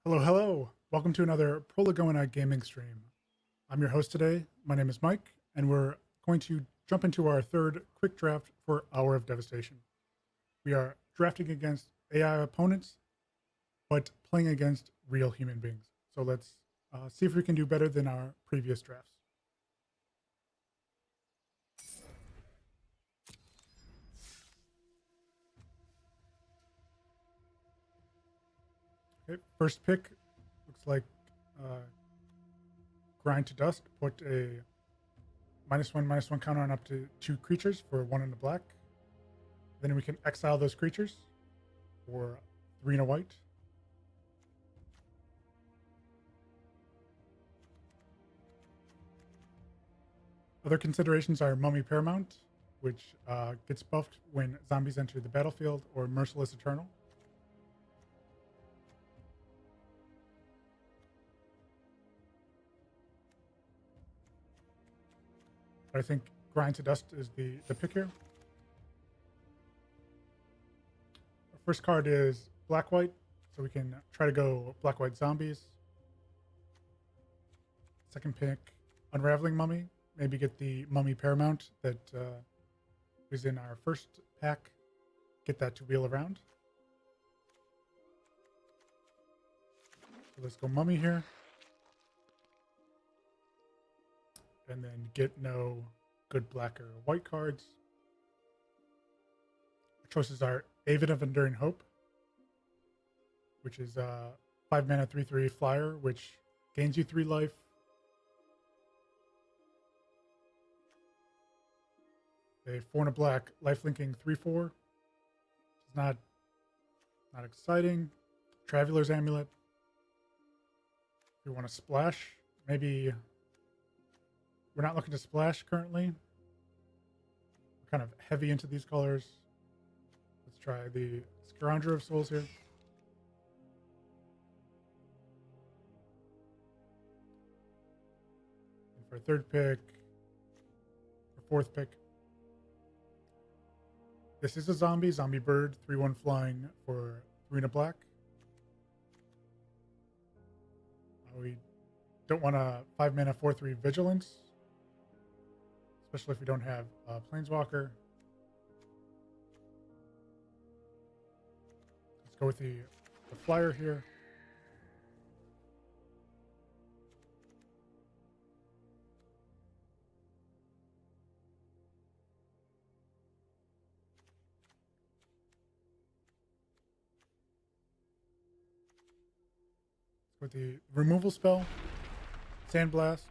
Hello, hello. Welcome to another Prolegomena gaming stream. I'm your host today. My name is Mike, and we're going to jump into our third quick draft for Hour of Devastation. We are drafting against AI opponents, but playing against real human beings. So let's see if we can do better than our previous drafts. Okay, first pick looks like Grind to Dust. Put a -1/-1 counter on up to 2 creatures for 1 in the black. Then we can exile those creatures for 3 in a white. Other considerations are Mummy Paramount, which gets buffed when zombies enter the battlefield, or Merciless Eternal. But I think Grind to Dust is the pick here. Our first card is Black-White, so we can try to go Black-White Zombies. Second pick, Unraveling Mummy. Maybe get the Mummy Paramount that was in our first pack. Get that to wheel around. So let's go Mummy here. And then get no good black or white cards. Our choices are Avid of Enduring Hope, which is 5 mana 3/3 flyer, which gains you 3 life. A 4 and a black lifelinking 3/4. It's not exciting. Traveler's Amulet. If we want to splash, maybe we're not looking to splash currently. We're kind of heavy into these colors. Let's try the Scrounger of Souls here. And for third pick, or fourth pick, this is a zombie bird, 3/1 flying for 3 and a black. We don't want a 5 mana 4/3 vigilance, especially if we don't have a planeswalker. Let's go with the flyer here. With the removal spell, Sandblast.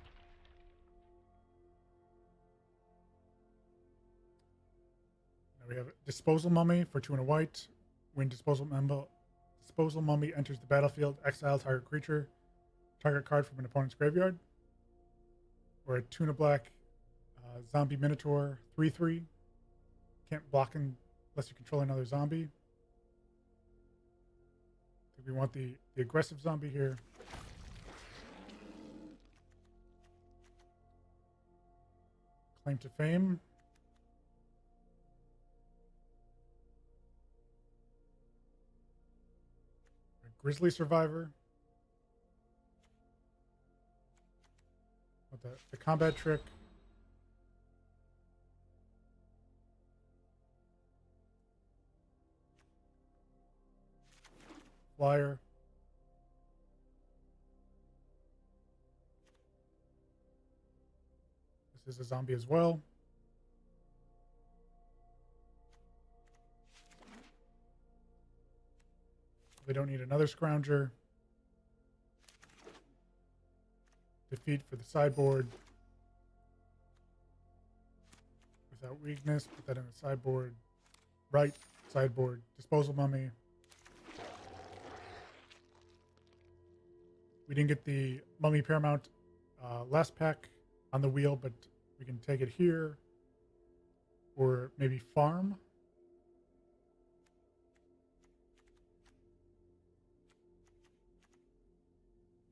Now we have Disposal Mummy for 2 and a white. When Disposal Mummy enters the battlefield, exile target creature, target card from an opponent's graveyard. Or a 2 and a black Zombie Minotaur 3/3. Can't block unless you control another zombie. I think we want the aggressive zombie here. Claim to Fame. A Grizzly Survivor. With the combat trick. Flyer. This is a zombie as well. We don't need another Scrounger. Defeat for the sideboard. Without weakness, put that in the sideboard. Right, sideboard. Disposal Mummy. We didn't get the Mummy Paramount last pack on the wheel, but we can take it here. Or maybe farm.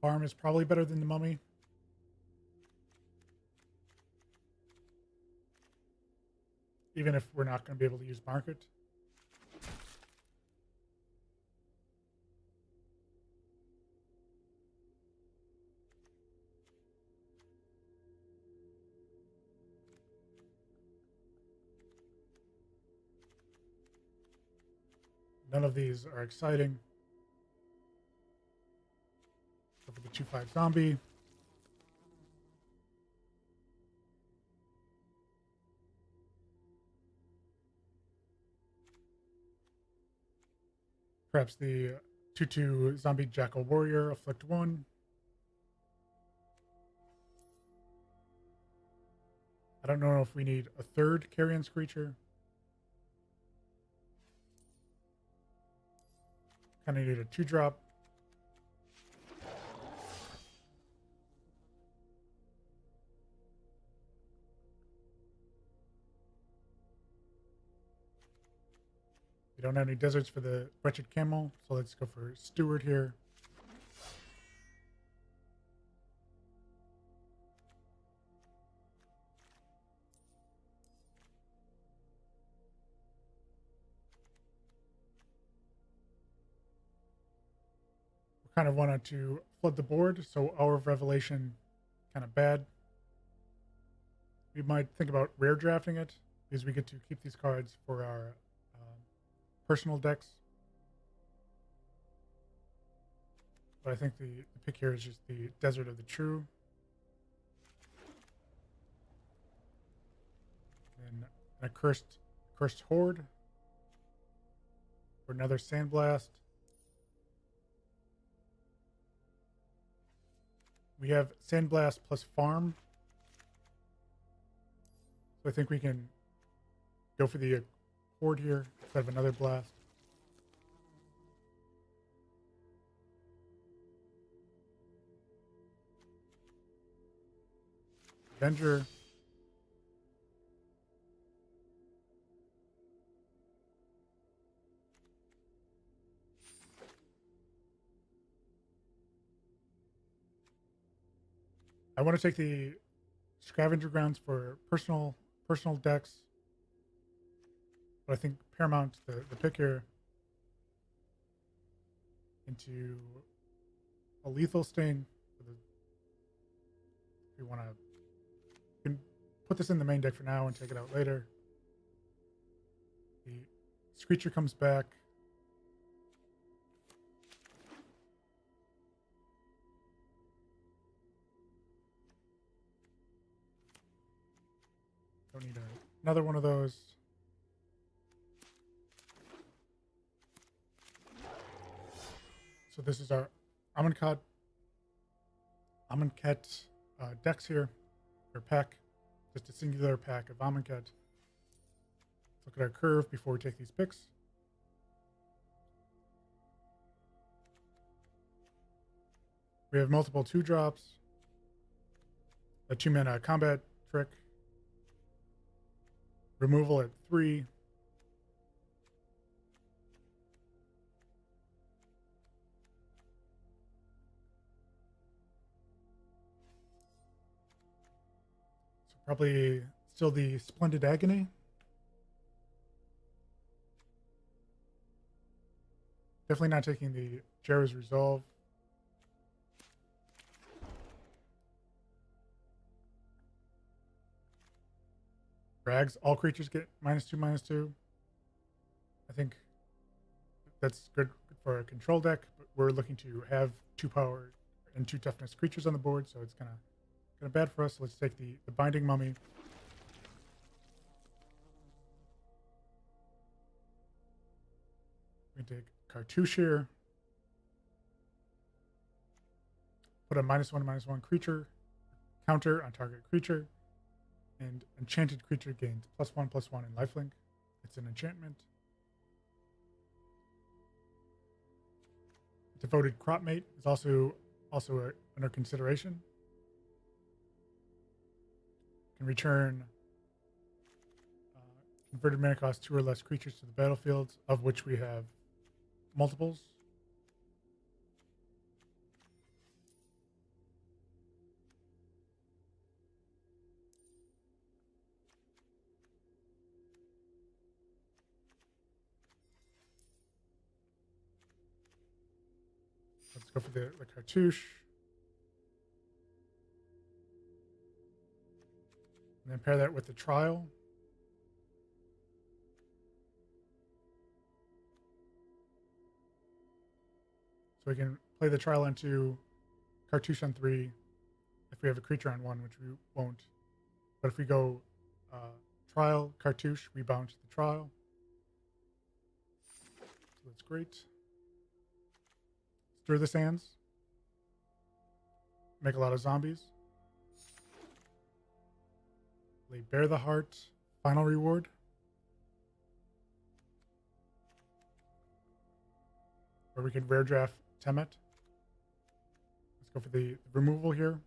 Farm is probably better than the Mummy. Even if we're not going to be able to use Market. I None of these are exciting. Go for the 2/5 zombie. Perhaps the 2/2 zombie jackal warrior, afflict 1. I don't know if we need a third carrion creature. Kind of need a 2-drop. We don't have any deserts for the wretched camel, so let's go for steward here. We kind of wanted to flood the board, so Hour of Revelation kind of bad. We might think about rare drafting it because we get to keep these cards for our personal decks. But I think the pick here is just the Desert of the True. And a cursed horde for another Sandblast. We have Sandblast plus farm. So I think we can go for the horde here instead of another blast. Avenger. I want to take the scavenger grounds for personal decks. But I think Paramount, the pick here, into a lethal sting. If we want to, we can put this in the main deck for now and take it out later. The Screecher comes back. Don't need another one of those. So this is our Amonkhet decks here, or pack, just a singular pack of Amonkhet. Let's look at our curve before we take these picks. We have multiple 2-drops, a 2-mana combat trick, removal at 3, probably still the Splendid Agony. Definitely not taking the Jarrow's Resolve. Rags, all creatures get -2/-2. I think that's good for a control deck, but we're looking to have 2 power and 2 toughness creatures on the board, so it's kind of bad for us. Let's take the Binding Mummy. We take Cartouche here. Put a -1/-1 creature counter on target creature. And enchanted creature gains +1/+1 in lifelink. It's an enchantment. Devoted Cropmate is also under consideration. Can return converted mana cost 2 or less creatures to the battlefield, of which we have multiples. Let's go for the Cartouche. And then pair that with the Trial. we can play the trial into cartouche on 3 if we have a creature on 1, which we won't. But if we go trial, cartouche, we bounce the trial. So that's great. Stir the sands. Make a lot of zombies. Play Bear the Heart. Final reward. Or we could rare draft Temet. Let's go for the removal here.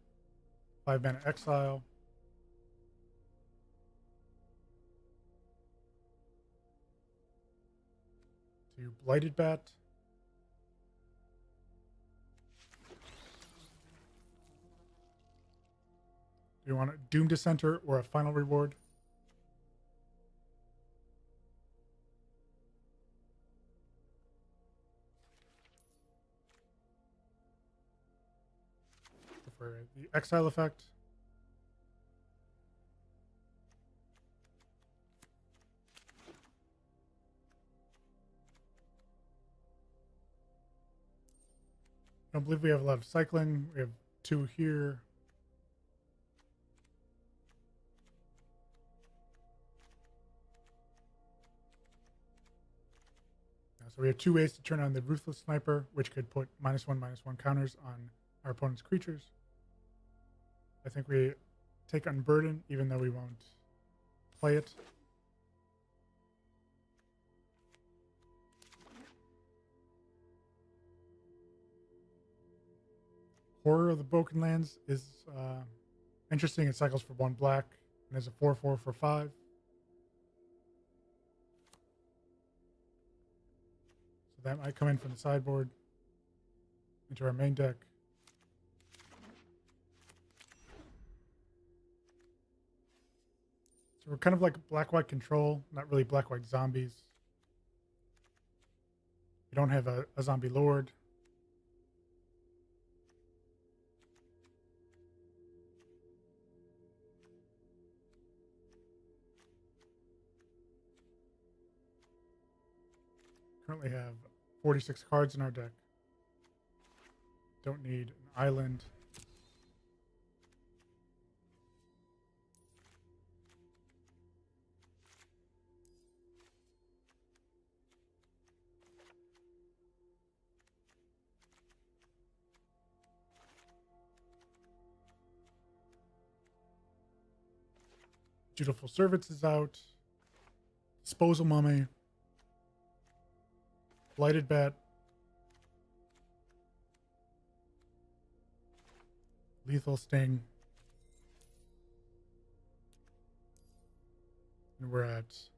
5 mana exile. To Blighted Bat. Do you want a Doom Dissenter or a final reward? For the exile effect. I don't believe we have a lot of cycling. We have 2 here. So we have 2 ways to turn on the Ruthless Sniper, which could put -1/-1 counters on our opponent's creatures. I think we take Unburden, even though we won't play it. Horror of the Broken Lands is interesting. It cycles for 1 black and is a 4/4 for 5. So that might come in from the sideboard into our main deck. So we're kind of like black-white control, not really black-white zombies. We don't have a zombie lord. Currently have 46 cards in our deck. Don't need an island. Dutiful Servants is out. Disposal Mummy. Blighted Bat. Lethal Sting. And we're at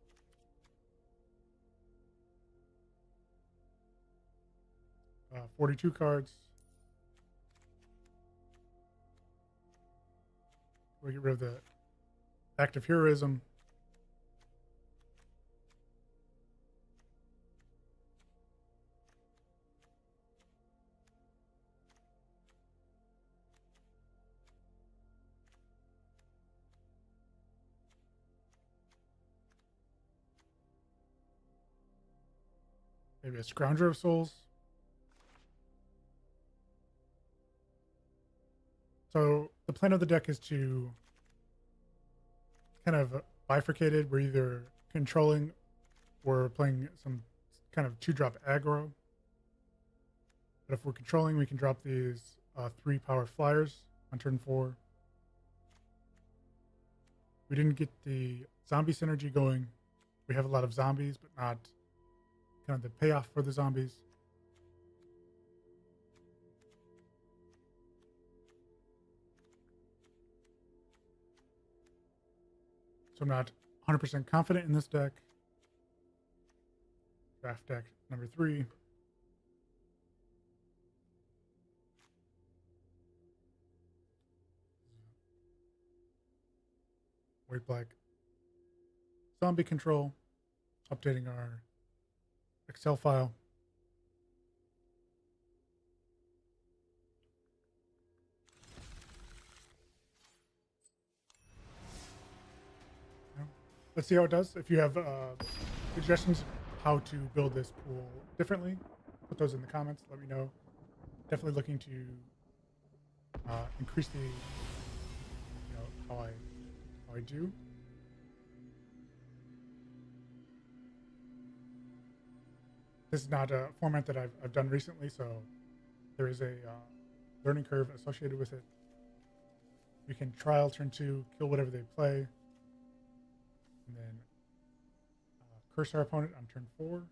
42 cards. We get rid of the Active Heroism. Maybe a Scrounger of Souls. So the plan of the deck is to kind of bifurcated. We're either controlling or playing some kind of 2-drop aggro. But if we're controlling, we can drop these 3 power flyers on turn 4. We didn't get the zombie synergy going. We have a lot of zombies, but not kind of the payoff for the zombies. So I'm not 100% confident in this deck. Draft deck number 3. White black zombie control. Updating our Excel file. Let's see how it does. If you have suggestions how to build this pool differently, put those in the comments. Let me know. definitely looking to increase the how I do. This is not a format that I've done recently, so there is a learning curve associated with it. We can trial turn 2, kill whatever they play, and then curse our opponent on turn 4.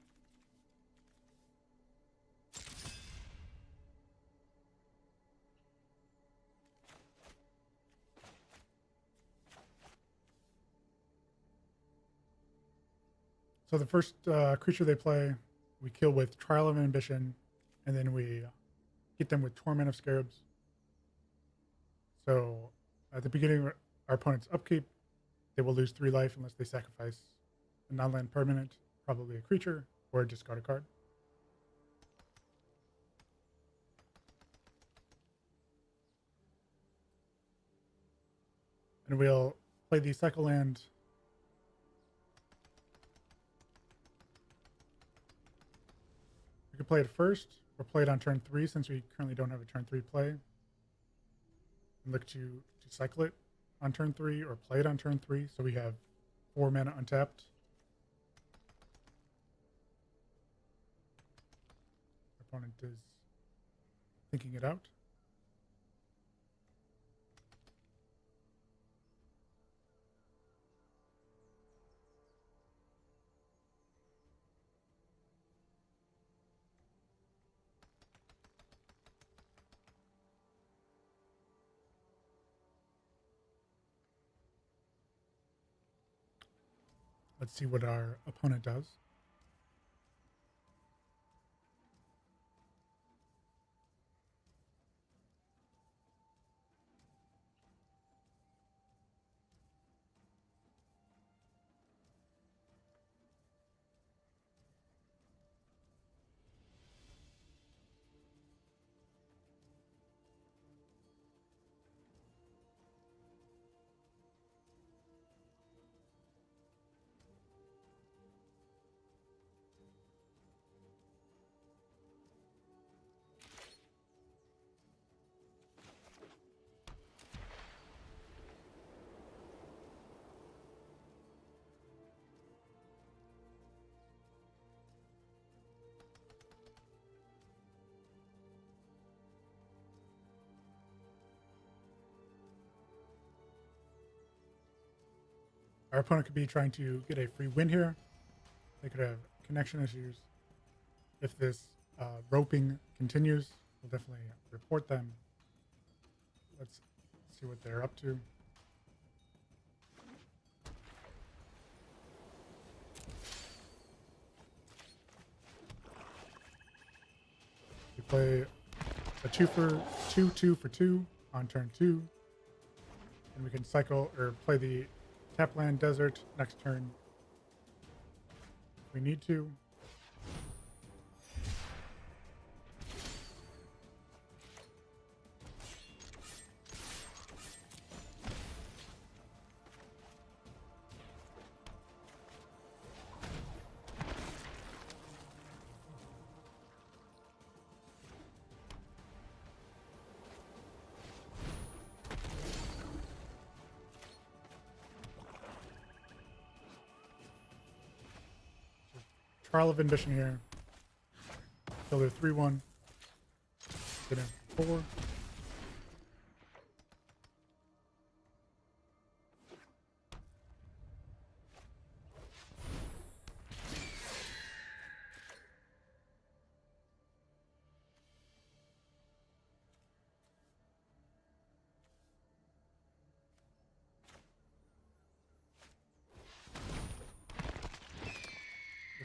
So the first creature they play, we kill with Trial of Ambition, and then we get them with Torment of Scarabs. So at the beginning of our opponent's upkeep, they will lose 3 life unless they sacrifice a non-land permanent, probably a creature, or discard a card. And we'll play the cycle land. We could play it first, or play it on turn 3 since we currently don't have a turn 3 play. And look to cycle it on turn 3 or play it on turn 3 so we have 4 mana untapped. Our opponent is thinking it out. Let's see what our opponent does. Our opponent could be trying to get a free win here. They could have connection issues. If this roping continues, we'll definitely report them. Let's see what they're up to. We play a 2 for 2 on turn 2. And we can cycle or play the tap land desert next turn if we need to. Trial of Ambition here. Kill their 3/1. Get in 4.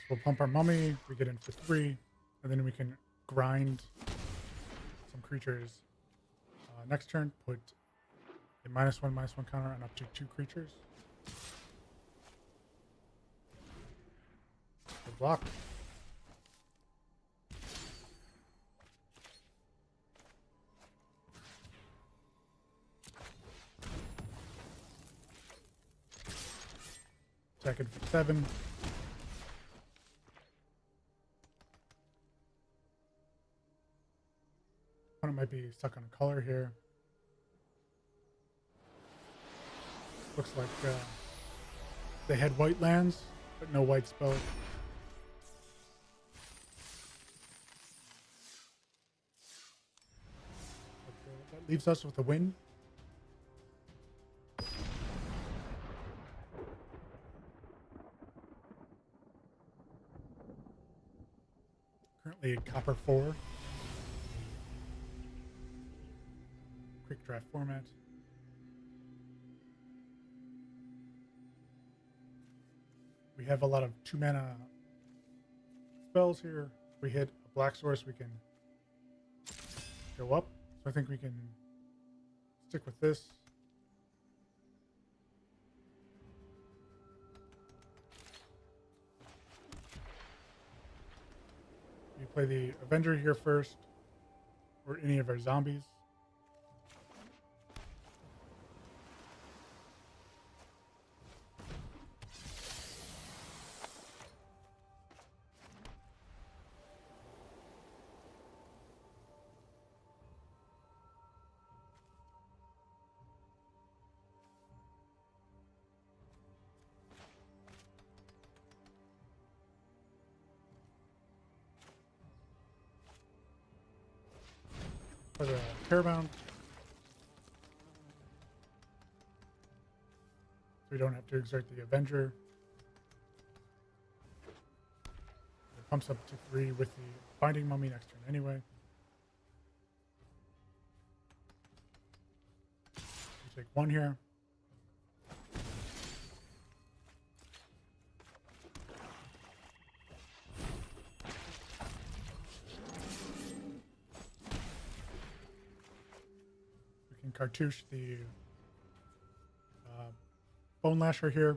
We'll pump our mummy, we get in for 3, and then we can grind some creatures. Next turn, put a -1/-1 counter on up to 2 creatures. We'll block. Second for 7. Opponent might be stuck on a color here. Looks like they had white lands, but no white spells. That leaves us with a win. Currently copper 4. Quick draft format. We have a lot of 2-mana spells here. If we hit a black source, we can go up. So I think we can stick with this. We play the Avenger here first, or any of our zombies. For the Paramount, so we don't have to exert the Avenger. It pumps up to 3 with the Binding Mummy next turn anyway. We take 1 here. Cartouche the Bone Lasher here.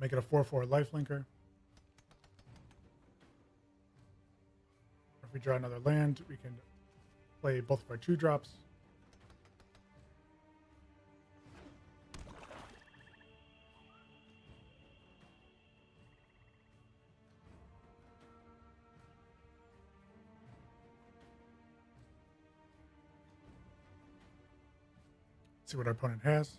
Make it a 4/4 lifelinker. If we draw another land, we can play both of our 2-drops. See what our opponent has.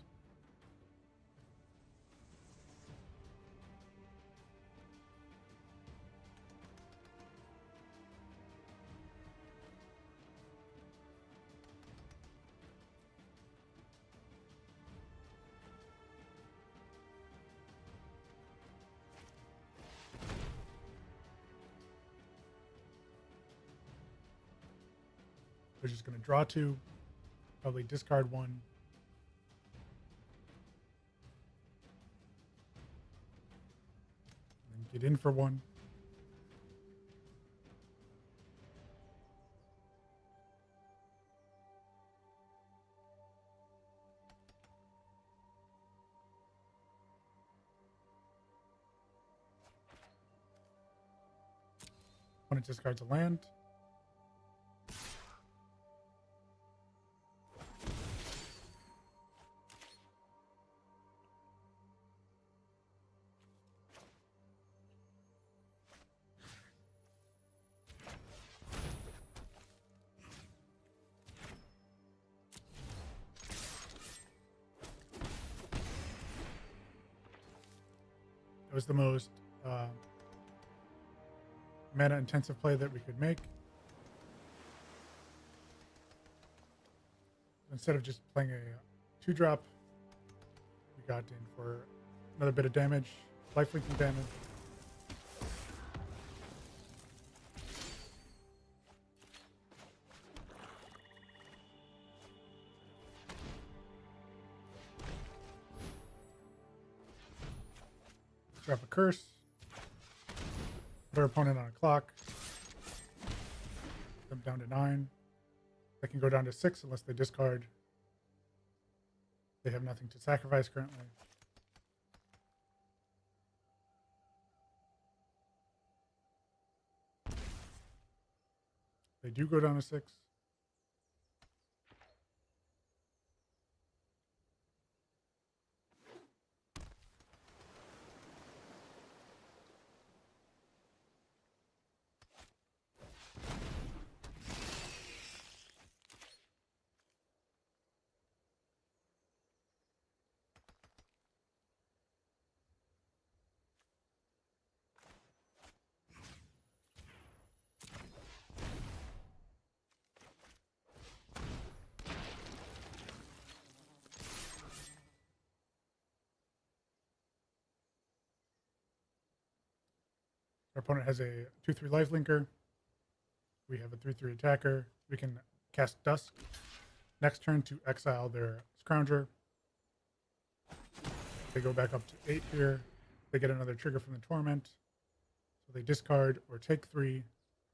We're just going to draw 2, probably discard 1. Get in for 1. Opponent discards a land. It was the most mana intensive play that we could make. Instead of just playing a 2-drop, we got in for another bit of damage, lifelinking damage. Drop a curse. Put our opponent on a clock. Them down to 9. They can go down to 6 unless they discard. They have nothing to sacrifice currently. They do go down to 6. Our opponent has a 2/3 lifelinker. We have a 3/3 attacker. We can cast Dusk next turn to exile their Scrounger. They go back up to 8 here. They get another trigger from the Torment. So they discard or take 3,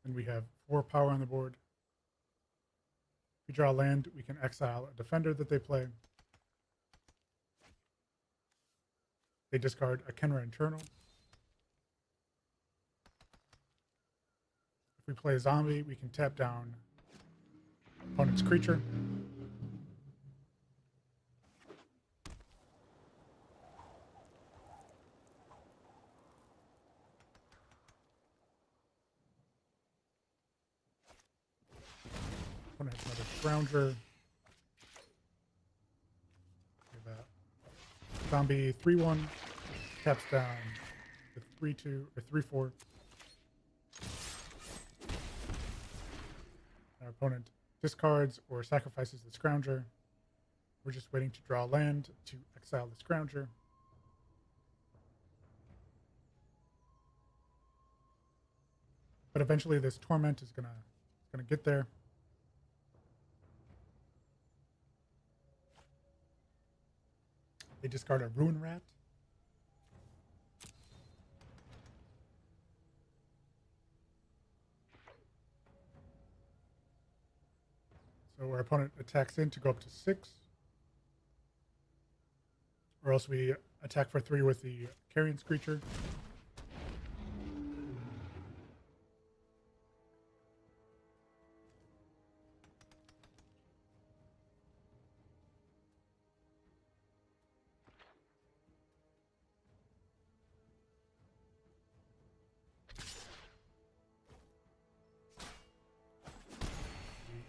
and we have 4 power on the board. If we draw land, we can exile a defender that they play. They discard a Kenra Internal. If we play a zombie, we can tap down opponent's creature. Opponent has another Scrounger. We have a zombie 3/1, taps down the 3/2 or 3/4. Our opponent discards or sacrifices the Scrounger. We're just waiting to draw land to exile the Scrounger. But eventually this Torment is gonna get there. They discard a Ruin Rat. So our opponent attacks in to go up to 6. Or else we attack for 3 with the Carrion's creature.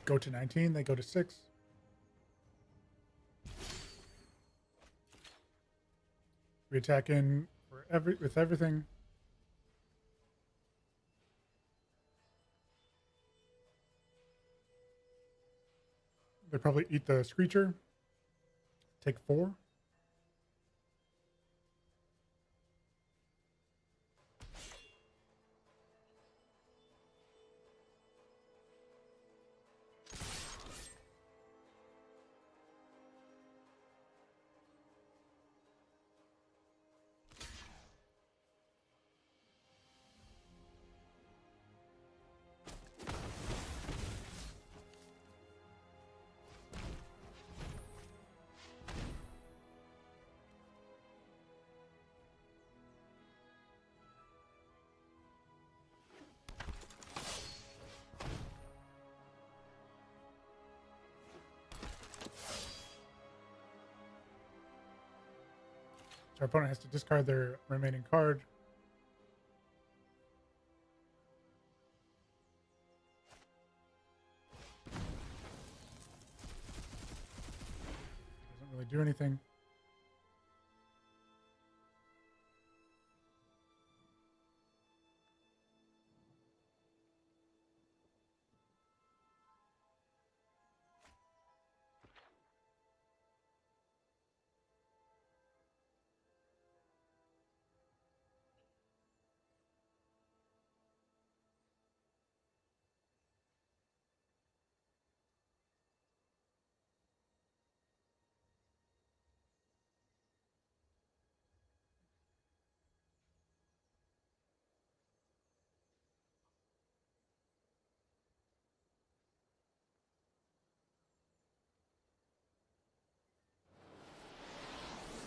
Go to 19, they go to 6. We attack in for with everything. They probably eat the Screecher. Take 4. Our opponent has to discard their remaining card. Doesn't really do anything.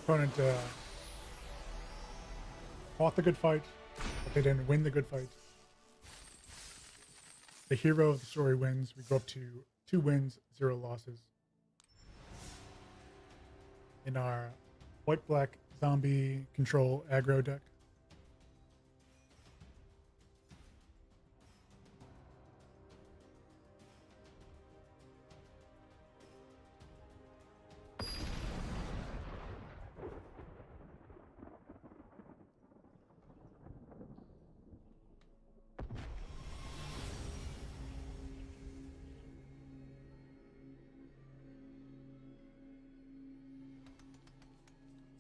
Opponent fought the good fight, but they didn't win the good fight. The hero of the story wins. We go up to 2 wins, 0 losses. In our white-black zombie control aggro deck.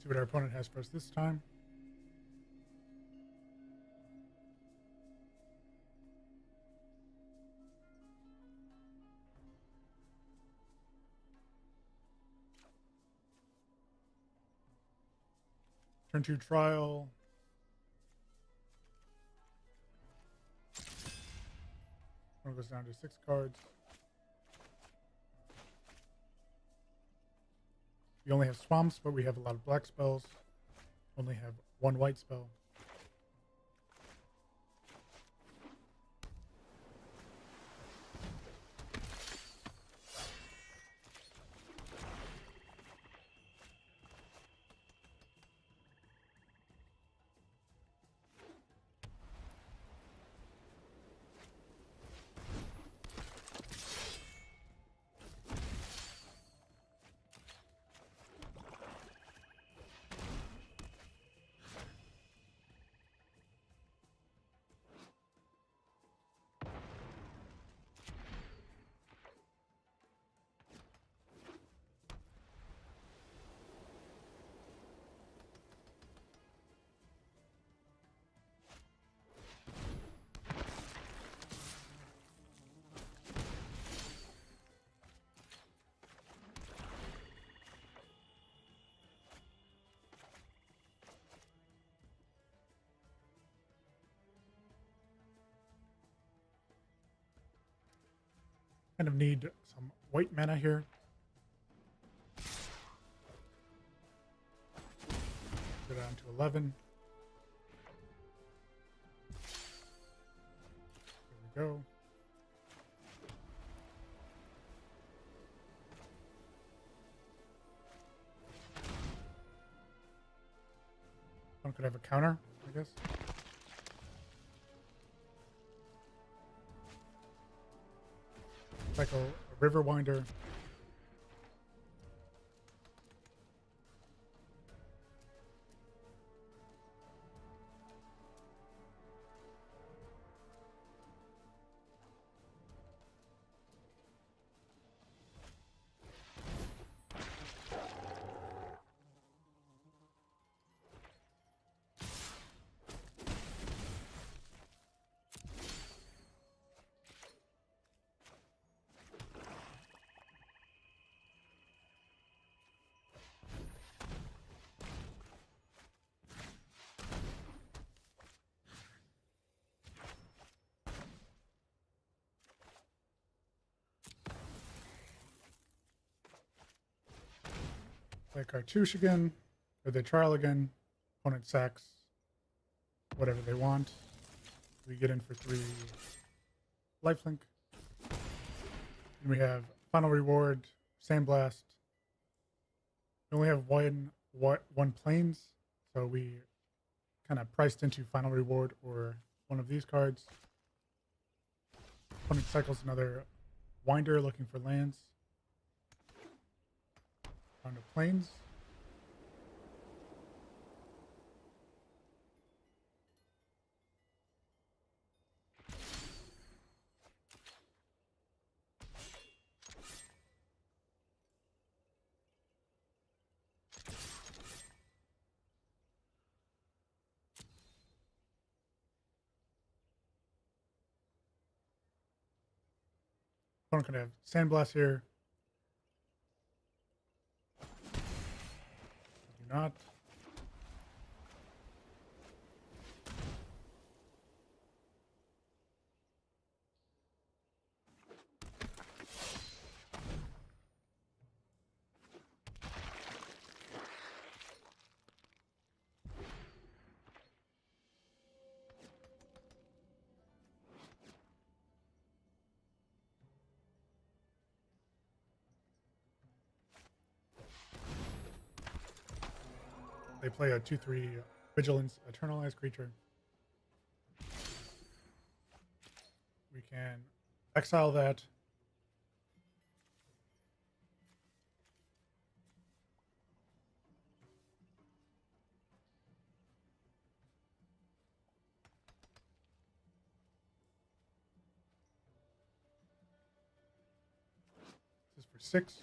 See what our opponent has for us this time. Turn 2 trial. One goes down to 6 cards. We only have swamps, but we have a lot of black spells. Only have 1 white spell. Kind of need some white mana here. Go down to 11. There we go. One could have a counter, I guess. Cycle a River Winder. Play Cartouche again, or they trial again. Opponent sacks whatever they want. We get in for 3 lifelink. And we have Final Reward, Sandblast. We only have one planes, so we kind of priced into Final Reward or one of these cards. Opponent cycles another Winder looking for lands. On the plains. Opponent can have Sandblast here. Do not. They play a 2/3 Vigilance Eternalized creature. We can exile that. This is for 6.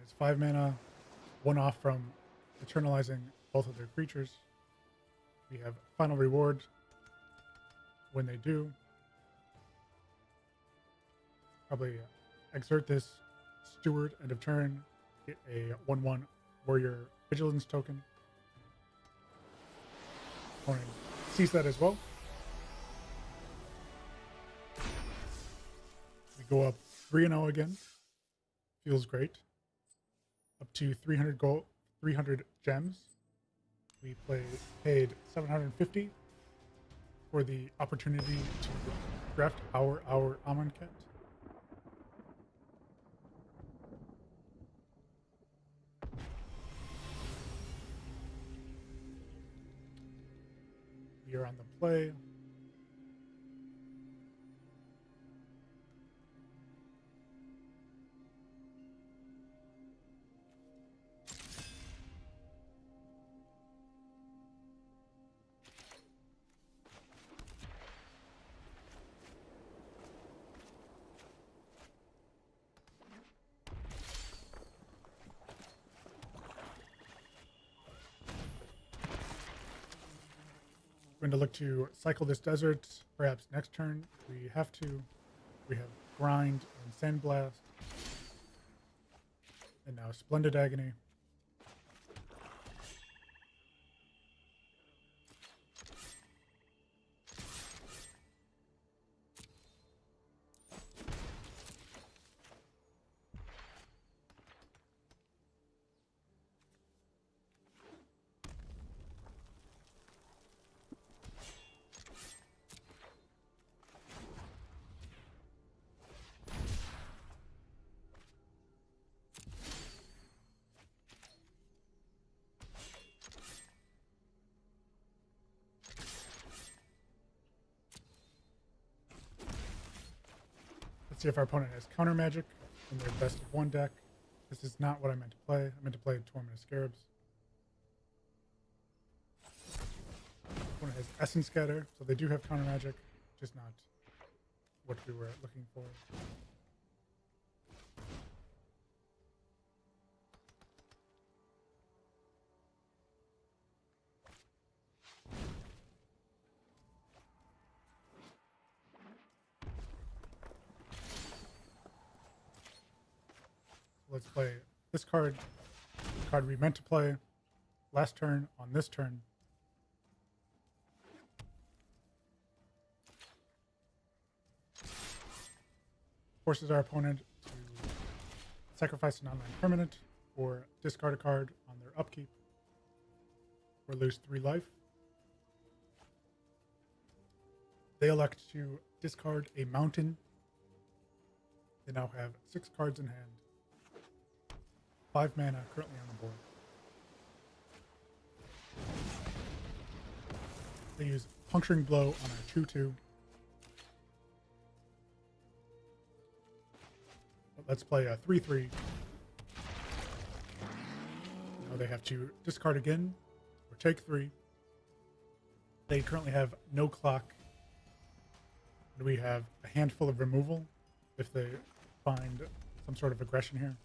is 5 mana, 1 off from eternalizing both of their creatures. We have Final Reward when they do. Probably exert this Steward end of turn, get a 1/1 Warrior Vigilance token. Opponent sees that as well. We go up 3-0 again. Feels great. Up to 300 gold, 300 gems. We paid 750 for the opportunity to draft our Amonkhet. We are on the play. Going to look to cycle this desert, perhaps next turn. We have to. We have Grind and Sandblast. And now Splendid Agony. Let's see if our opponent has counter magic in their best of 1 deck. This is not what I meant to play. I meant to play Torment of Scarabs. Opponent has Essence Scatter, so they do have counter magic, just not what we were looking for. Let's play this card, the card we meant to play last turn on this turn. Forces our opponent to sacrifice an online permanent or discard a card on their upkeep or lose 3 life. They elect to discard a mountain. They now have 6 cards in hand. 5 mana currently on the board. They use Puncturing Blow on our 2/2. Let's play a 3/3. Now they have to discard again or take 3. They currently have no clock. And we have a handful of removal if they find some sort of aggression here.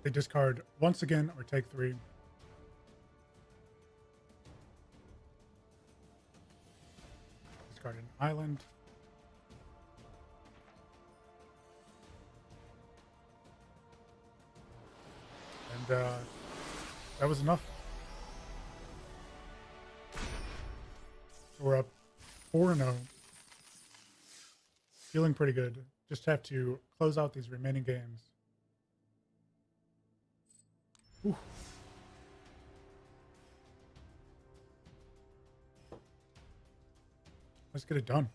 They discard once again or take 3. Discard an island. And that was enough. So we're up 4-0. Feeling pretty good. Just have to close out these remaining games. Ooh. Let's get it done.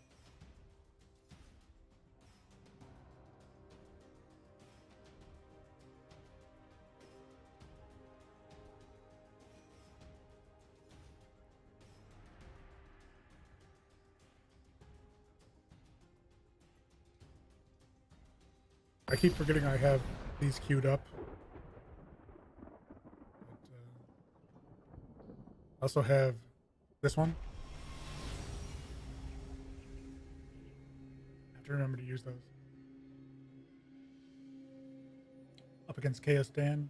I keep forgetting I have these queued up. But, I also have this one. I have to remember to use those. Up against Chaos Dan.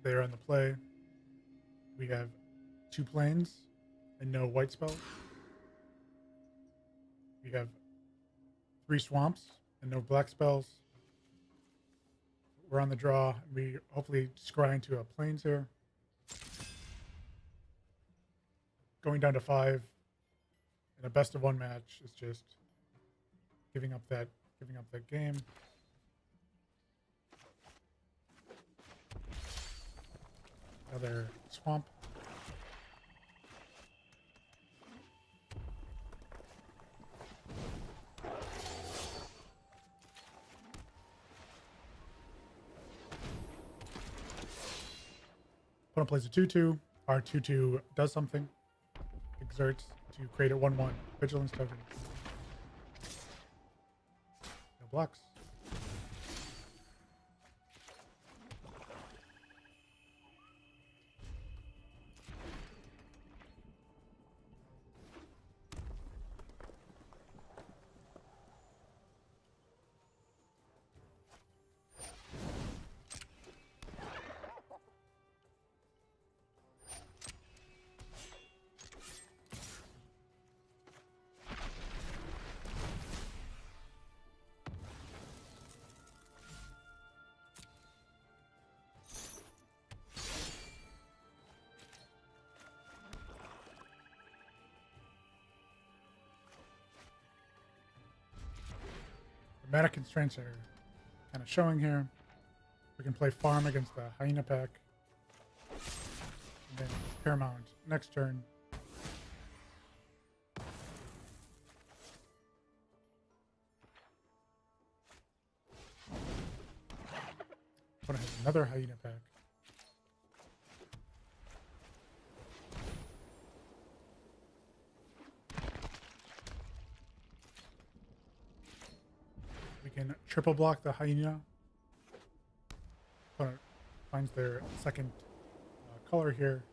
They're on the play. We have 2 planes and no white spells. We have 3 swamps and no black spells. We're on the draw. We hopefully scry into a planes here. Going down to 5 in a best of 1 match is just giving up that game. Another swamp. Opponent plays a 2/2. Our 2/2 does something. Exerts to create a 1/1 vigilance token. No blocks. Mana constraints are kind of showing here. We can play farm against the hyena pack. And then Paramount next turn. Opponent has another hyena pack. We can triple block the hyena. Opponent finds their second color here.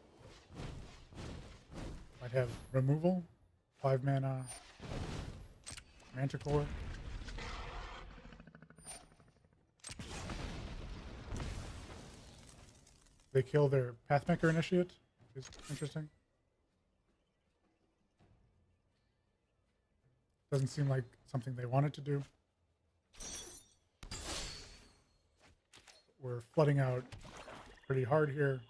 Might have removal, 5 mana, Manticore. They kill their Pathmaker Initiate, which is interesting. Doesn't seem like something they wanted to do. We're flooding out pretty hard here.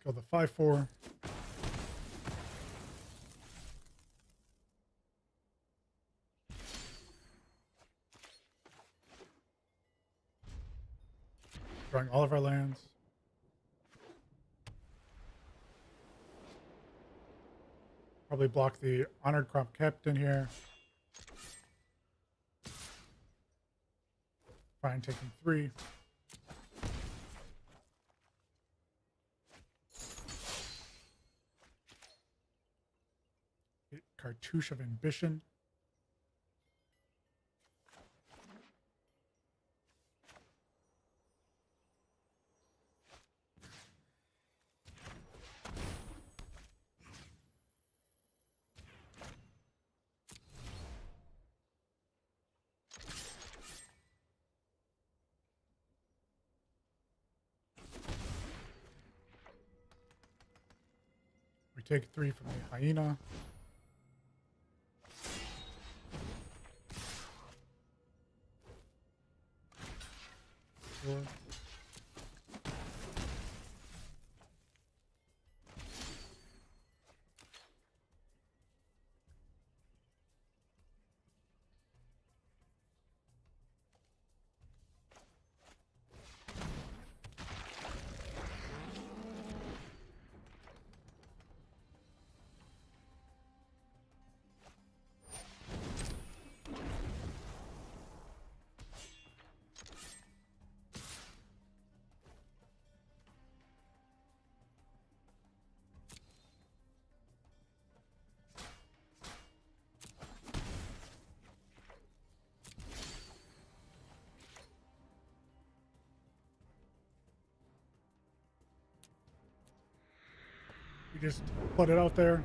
Go the 5/4. Drawing all of our lands. Probably block the Honored Crop Captain here. Fine, taking 3. Cartouche of Ambition. We take 3 from the hyena. Sure. just put it out there.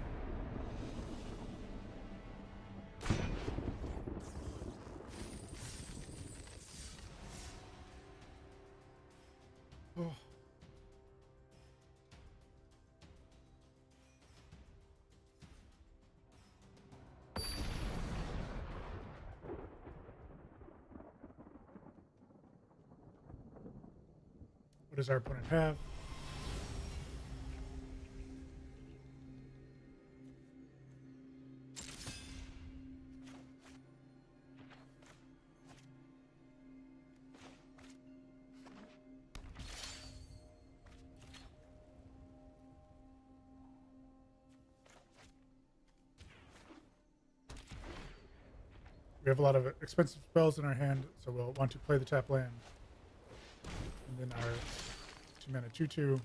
Oh. What does our opponent have? We have a lot of expensive spells in our hand, so we'll want to play the tap land. And then our 2-mana 2/2.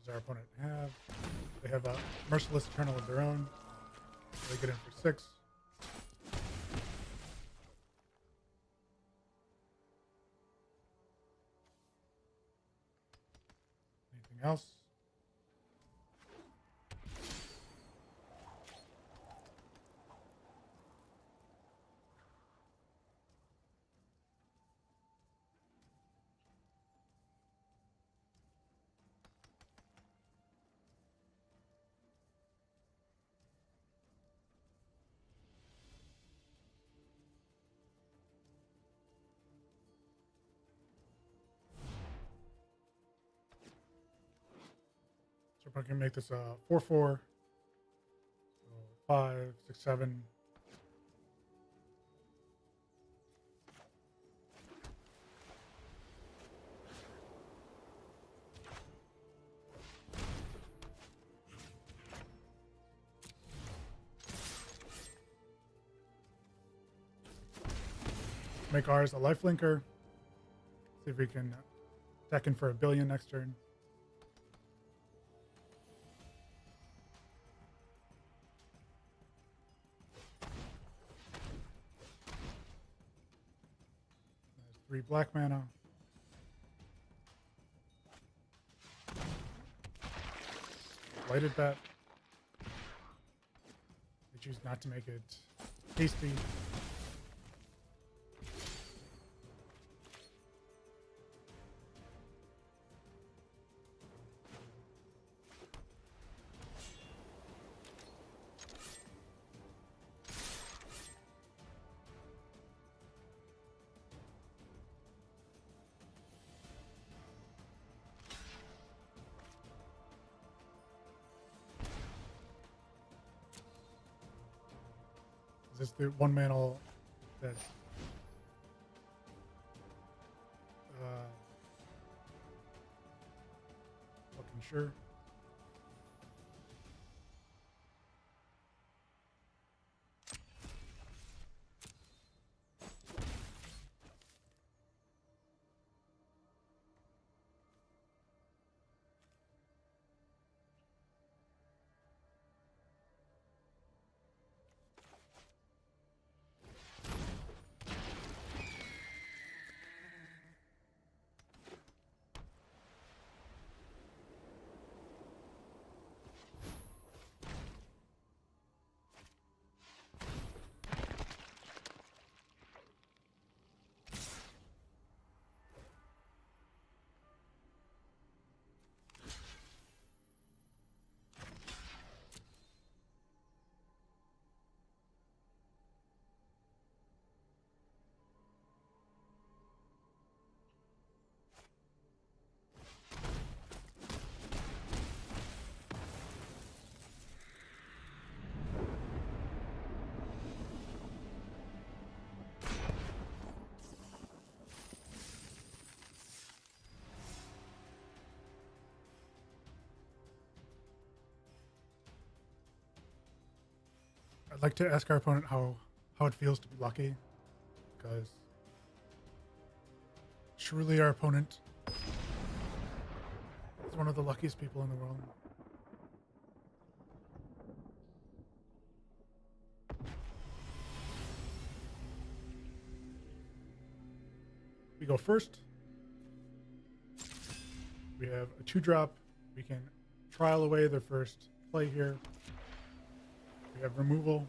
Does our opponent have? They have a Merciless Eternal of their own. So they get in for 6. Anything else? So I can make this a 4/4. So 5, 6, 7. Make ours a lifelinker. See if we can deck in for 1 billion next turn. There's 3 black mana. Lighted bet. They choose not to make it hasty. Is this the 1 mana that's looking sure? I'd like to ask our opponent how it feels to be lucky, because truly our opponent is one of the luckiest people in the world. We go first. We have a 2-drop. We can trial away their first play here. We have removal.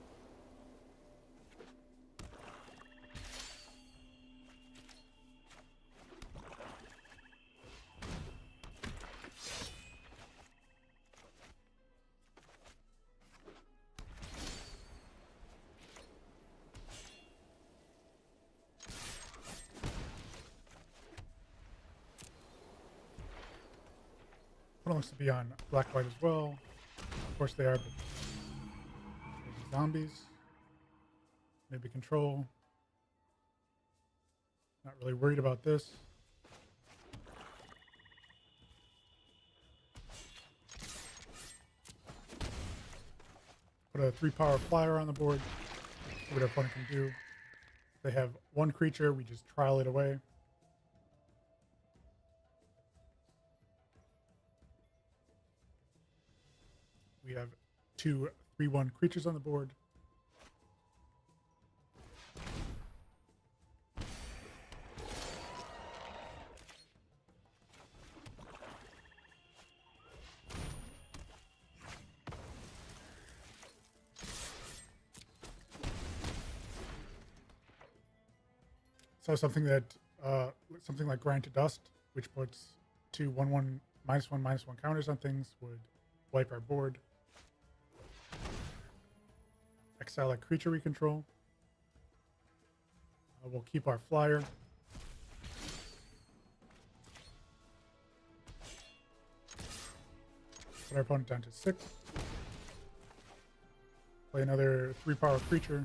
One looks to be on black-white as well. Of course they are, but zombies. Maybe control. Not really worried about this. Put a 3-power flyer on the board. See what our opponent can do. If they have 1 creature, we just trial it away. We have 2 3/1 creatures on the board. So something like Grind to Dust, which puts 2 1/1 -1/-1 counters on things, would wipe our board. Exile a creature we control. We'll keep our flyer. Put our opponent down to 6. Play another 3-power creature.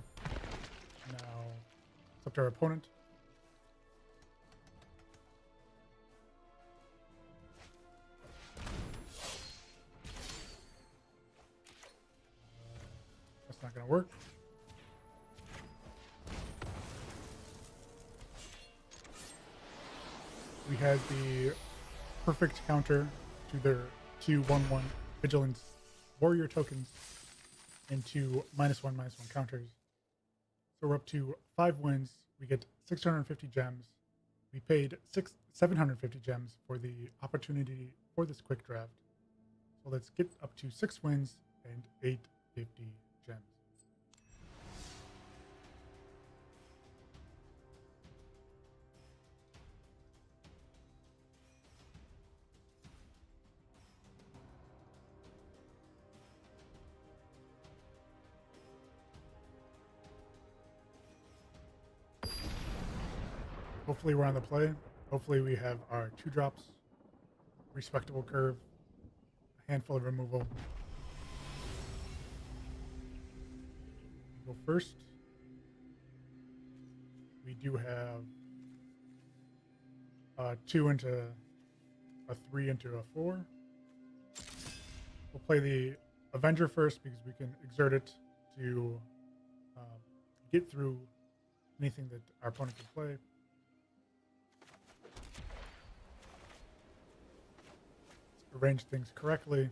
Now it's up to our opponent. That's not going to work. We had the perfect counter to their 2 1/1 Vigilance Warrior tokens into -1/-1 counters. So we're up to 5 wins. We get 650 gems. We paid 750 gems for the opportunity for this quick draft. So let's get up to 6 wins and 850 gems. Hopefully we're on the play. Hopefully we have our 2 drops, respectable curve, a handful of removal. Go first. We do have 2 into a 3 into a 4. We'll play the Avenger first because we can exert it to get through anything that our opponent can play. Arrange things correctly.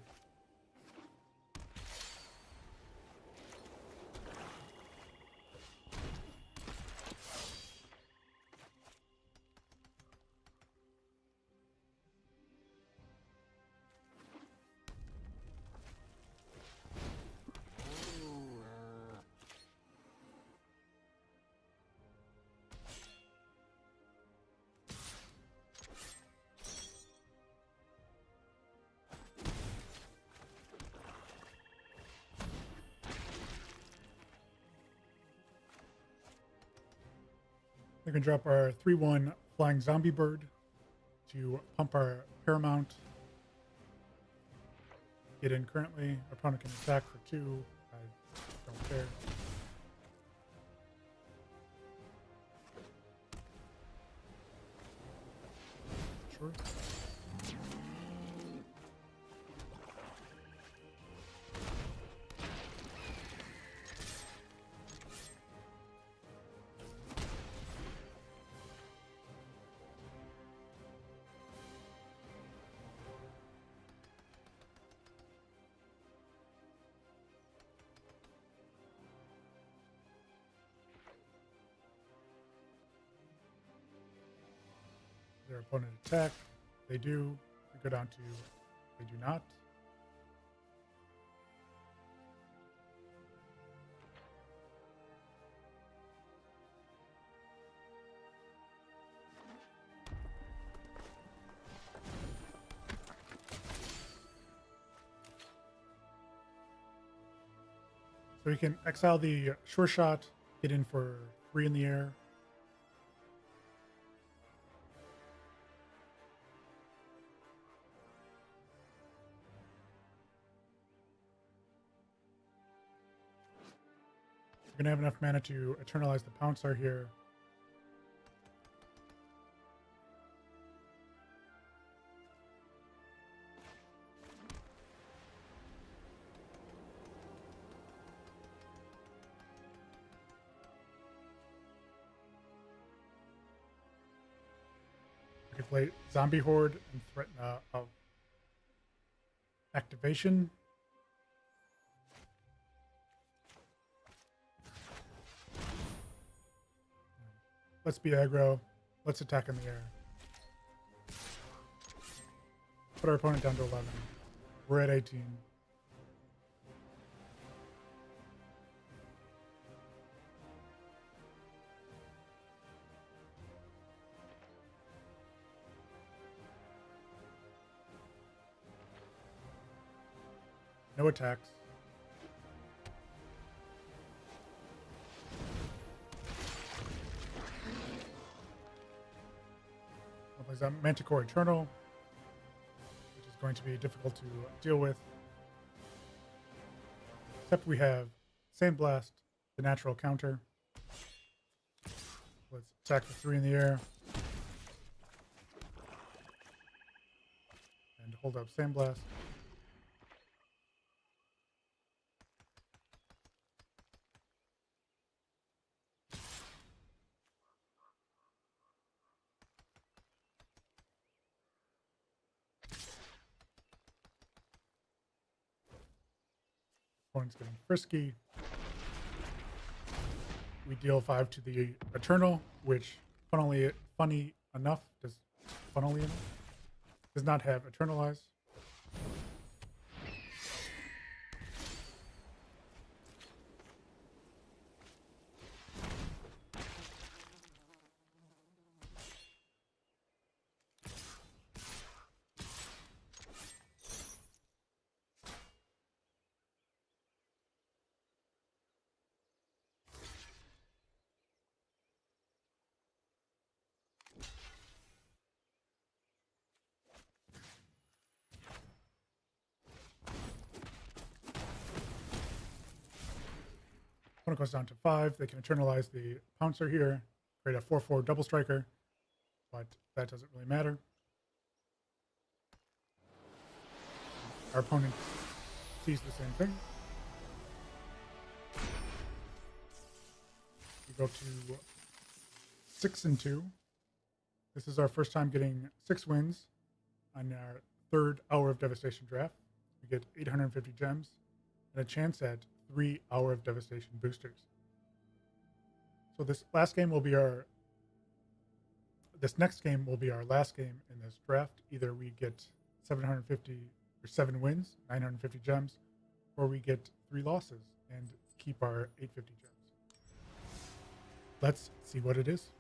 We can drop our 3/1 Flying Zombie Bird to pump our Paramount. Get in currently. Our opponent can attack for 2. I don't care. Sure. Their opponent attack. They do. We go down to they do not. So we can exile the sure shot, get in for 3 in the air. We're gonna have enough mana to eternalize the Pouncer here. We can play Zombie Horde and threaten a activation. Let's be aggro. Let's attack in the air. Put our opponent down to 11. We're at 18. No attacks. I'll play that Manticore Eternal, which is going to be difficult to deal with. Except we have Sandblast, the natural counter. Let's attack for 3 in the air. And hold up Sandblast. Opponent's getting frisky. We deal 5 to the Eternal, which funnily enough does not have Eternalize. Opponent goes down to 5. They can Eternalize the Pouncer here, create a 4/4 double striker, but that doesn't really matter. Our opponent sees the same thing. We go to 6-2. This is our first time getting 6 wins on our 3rd Hour of Devastation draft. We get 850 gems and a chance at 3 Hour of Devastation boosters. So this next game will be our last game in this draft. Either we get 750 or 7 wins, 950 gems, or we get 3 losses and keep our 850 gems. Let's see what it is.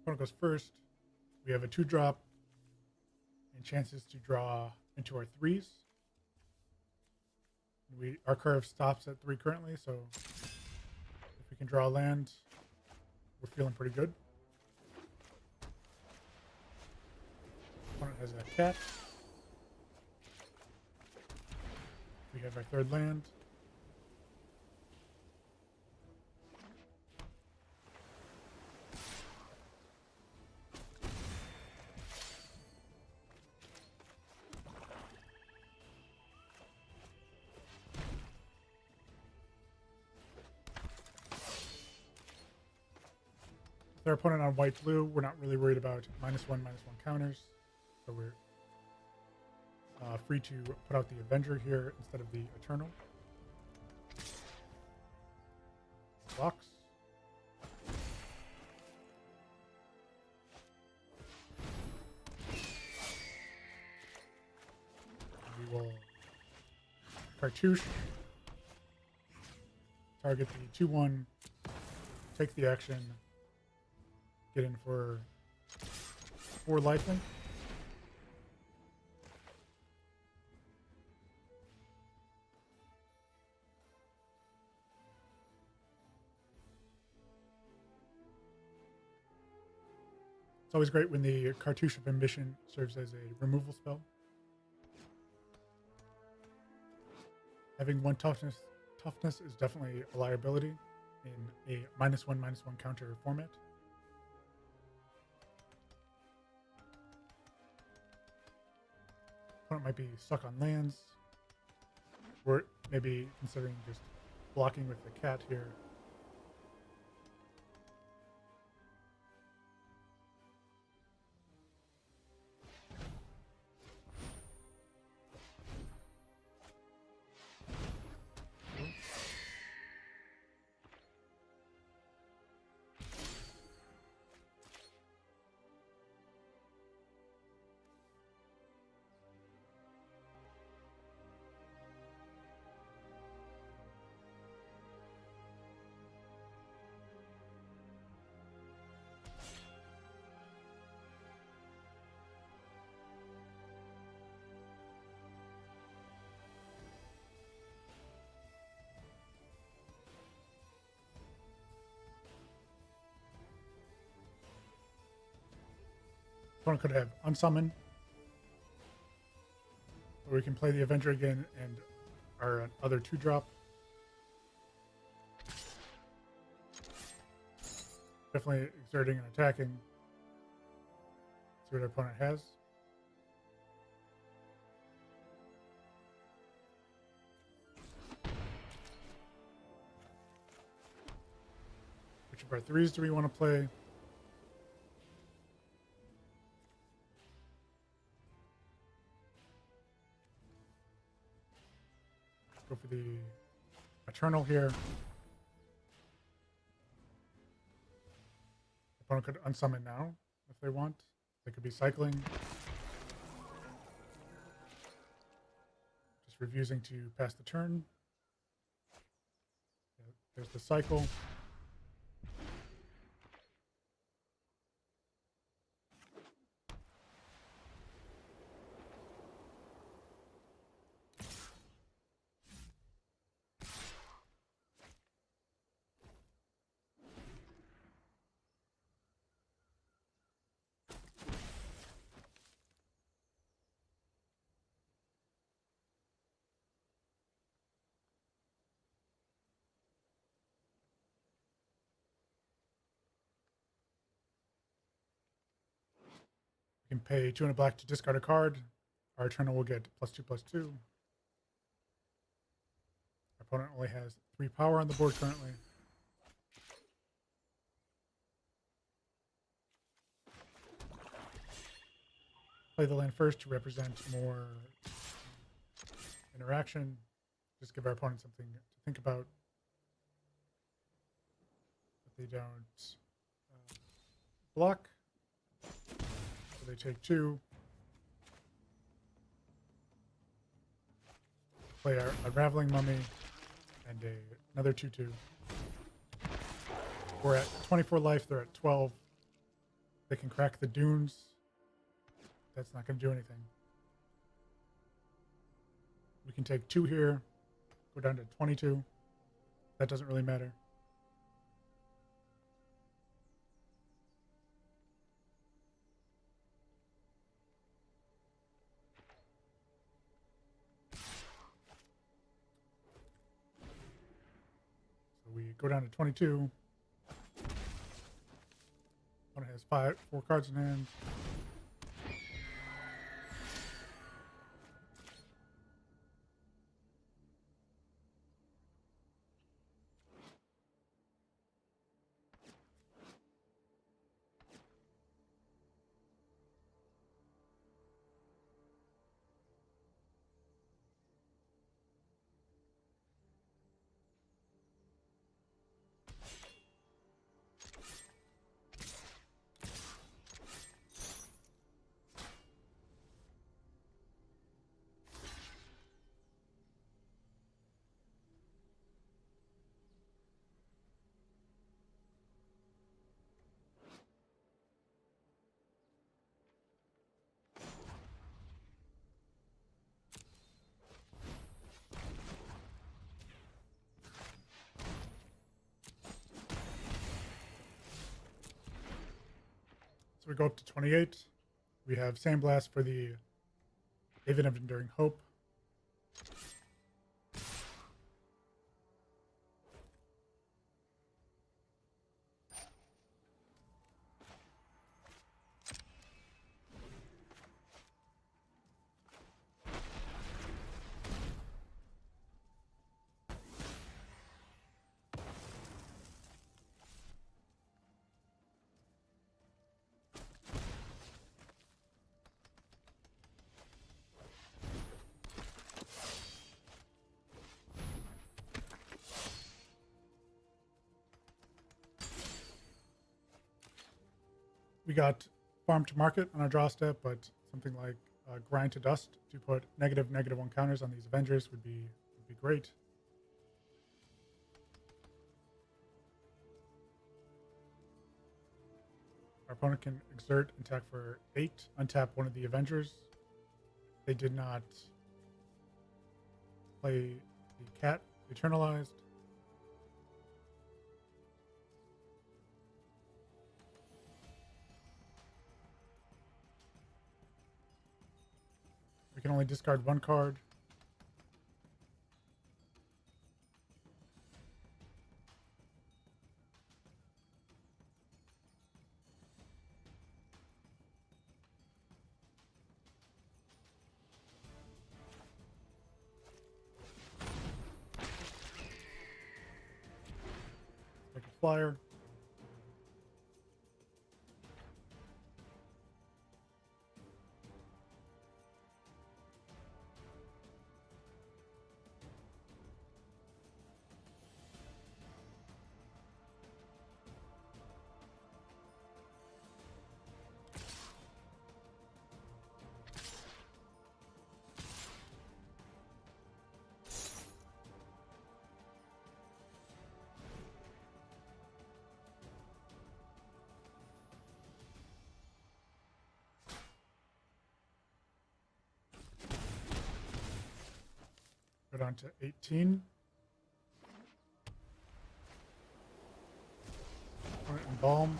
Opponent goes first. We have a 2-drop and chances to draw into our 3s. Our curve stops at 3 currently, so if we can draw a land, we're feeling pretty good. Opponent has a cat. We have our 3rd land. their opponent on white-blue, we're not really worried about -1/-1 counters. So we're free to put out the Avenger here instead of the Eternal. Blocks. We will cartouche, target the 2/1, take the action, get in for 4 lifelink. It's always great when the Cartouche of Ambition serves as a removal spell. Having 1 toughness is definitely a liability in a -1/-1 counter format. Opponent might be stuck on lands. We're maybe considering just blocking with the cat here. Opponent could have Unsummon, or we can play the Avenger again and our other 2-drop. Definitely exerting and attacking. See what our opponent has. Which of our 3s do we want to play? Go for the Eternal here. Opponent could unsummon now if they want. They could be cycling. Just refusing to pass the turn. Yeah, there's the cycle. We can pay 2 and a black to discard a card. Our Eternal will get +2/+2. Our opponent only has 3 power on the board currently. Play the land first to represent more interaction. Just give our opponent something to think about. If they don't block, so they take 2. Play our Unraveling Mummy and another 2/2. We're at 24 life, they're at 12. They can crack the dunes. That's not going to do anything. We can take 2 here, go down to 22. That doesn't really matter. So we go down to 22. Opponent has 4 cards in hand. So we go up to 28. We have Sandblast for the Haven of Enduring Hope. We got Farm to Market on our draw step, but something like Grind to Dust to put -1 counters on these Avengers would be great. Our opponent can exert and attack for 8, untap one of the Avengers. They did not play the Cat Eternalized. We can only discard 1 card. Like a flyer. Go down to 18. Embalm.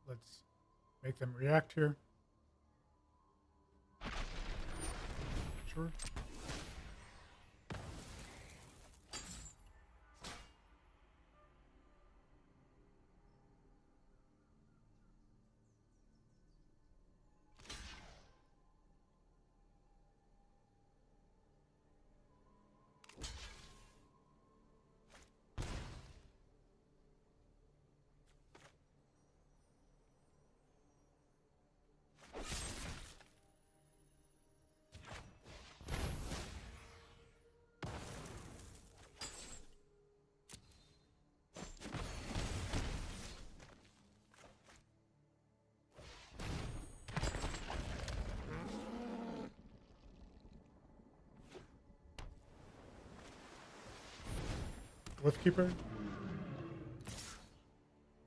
Let's make them react here. Sure. Cliffkeeper. Don't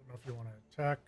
know if you want to attack.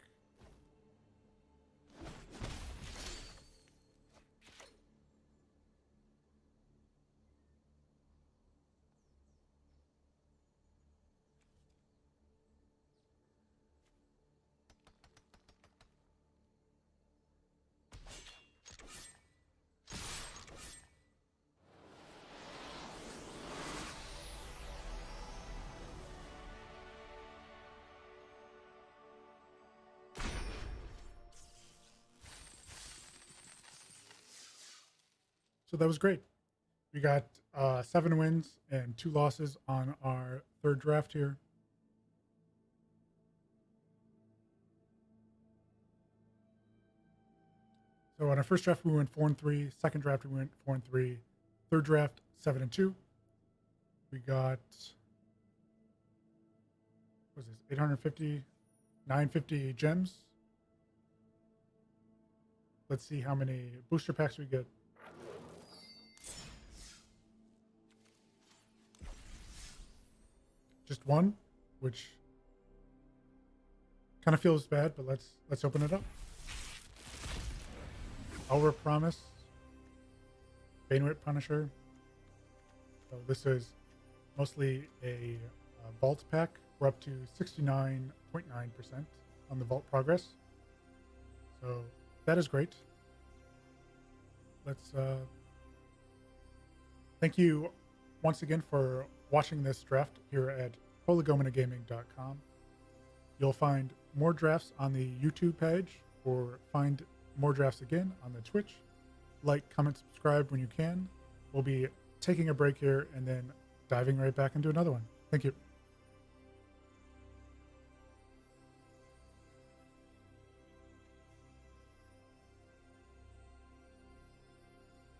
So that was great. We got 7 wins and 2 losses on our 3rd draft here. So on our first draft, we went 4-3. Second draft, we went 4-3. Third draft, 7-2. We got, what was this, 850, 950 gems. Let's see how many booster packs we get. Just 1, which kind of feels bad, but let's open it up. Hour of Promise, Banerit Punisher. So this is mostly a vault pack. We're up to 69.9% on the vault progress. So that is great. Let's thank you once again for watching this draft here at ProlegomenaGaming.com. You'll find more drafts on the YouTube page, or find more drafts again on the Twitch. Like, comment, subscribe when you can. We'll be taking a break here and then diving right back into another one. Thank you.